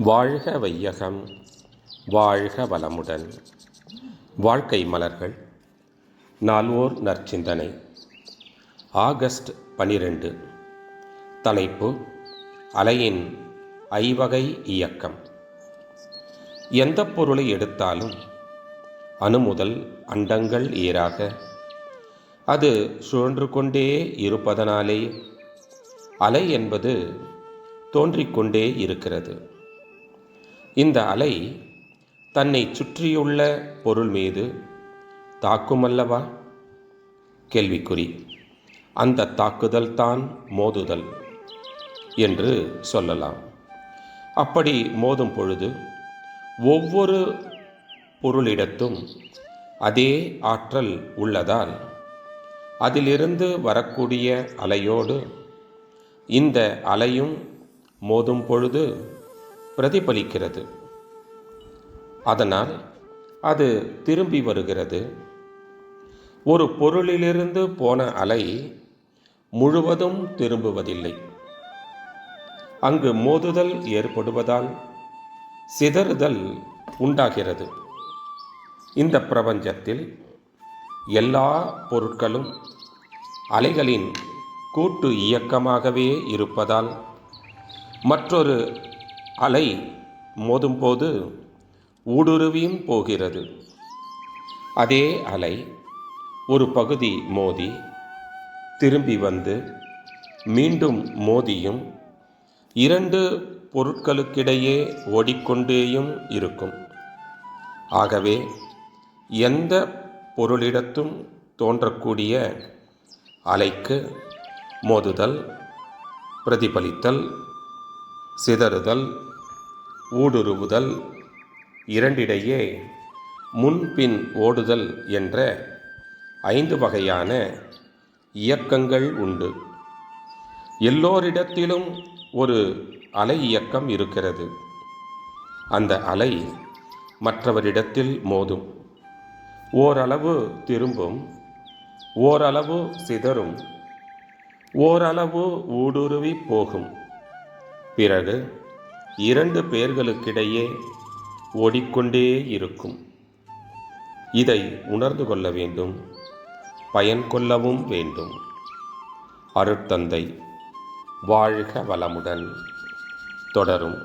வாழ்க வையகம், வாழ்க வளமுடன். வாழ்க்கை மலர்கள். நால்வோர் நற்சிந்தனை. ஆகஸ்ட் 12. தலைப்பு: அலையின் ஐவகை இயக்கம். எந்த பொருளை எடுத்தாலும் அணு முதல் அண்டங்கள் ஈராக அது சுழன்று கொண்டே இருப்பதனாலே அலை என்பது தோன்றிக்கொண்டே இருக்கிறது. இந்த அலை தன்னை சுற்றியுள்ள பொருள் மீது தாக்குமல்லவா? கேள்விக்குறி. அந்த தாக்குதல் தான் மோதுதல் என்று சொல்லலாம். அப்படி மோதும் பொழுது ஒவ்வொரு பொருளிடத்தும் அதே ஆற்றல் உள்ளதால் அதிலிருந்து வரக்கூடிய அலையோடு இந்த அலையும் மோதும் பொழுது பிரதிபலிக்கிறது. அதனால் அது திரும்பி வருகிறது. ஒரு பொருளிலிருந்து போன அலை முழுவதும் திரும்புவதில்லை. அங்கு மோதுதல் ஏற்படுவதால் சிதறுதல் உண்டாகிறது. இந்த பிரபஞ்சத்தில் எல்லா பொருட்களும் அலைகளின் கூட்டு இயக்கமாகவே இருப்பதால் மற்றொரு அலை மோதும்போது ஊடுருவியும் போகிறது. அதே அலை ஒரு பகுதி மோதி திரும்பி வந்து மீண்டும் மோதியும் இரண்டு பொருட்களுக்கிடையே ஓடிக்கொண்டேயும் இருக்கும். ஆகவே எந்த பொருளிடத்தும் தோன்றக்கூடிய அலைக்கு மோதுதல், பிரதிபலித்தல், சிதறுதல், ஊடுருவுதல் இரண்டிடையே முன்பின் ஓடுதல் என்ற 5 வகையான இயக்கங்கள் உண்டு. எல்லோரிடத்திலும் ஒரு அலை இயக்கம் இருக்கிறது. அந்த அலை மற்றவரிடத்தில் மோதும். ஓரளவு திரும்பும், ஓரளவு சிதறும், ஓரளவு ஊடுருவி போகும். பிறகு 2 பேர்களுக்கிடையே ஓடிக்கொண்டே இருக்கும். இதை உணர்ந்து கொள்ள வேண்டும், பயன் கொள்ளவும் வேண்டும். அருட்தந்தை. வாழ்க வளமுடன். தொடரும்.